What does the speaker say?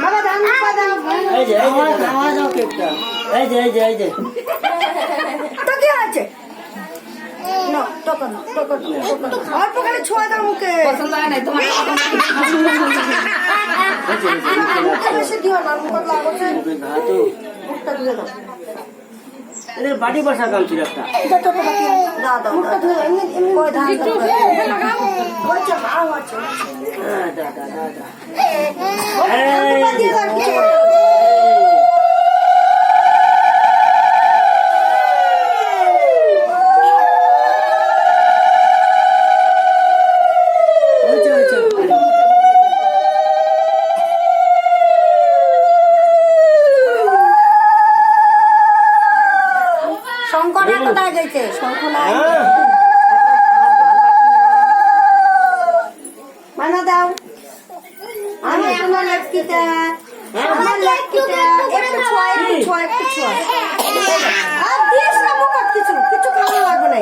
বাবা ধান দাও এই যে খাওয়া দাও কেকটা এই যে তো কি আছে না তখন অল্প করে ছোঁয়া দাও মুখে পছন্দ হয় নাই তোমার মুখে বেশি দিও না মুখ লাগছে ঘাটো মুখটা ধুয়ে দাও এদের বাড়ি বসা কাম ছিল একটা দাও দাও মুখটা ধুয়ে এমনি এমনি করে ধান দাও বচ্চা ভালো আছে দা দিয়ে দাও কিছু শঙ্কর কোথায় গেছে শঙ্কর নাই মানা দাও আমি আমার লক্ষ্মীটা আমার লক্ষ্মীটা একটু ছোঁয়া আর দিস না মুখ কিছু খাওয়া লাগবে না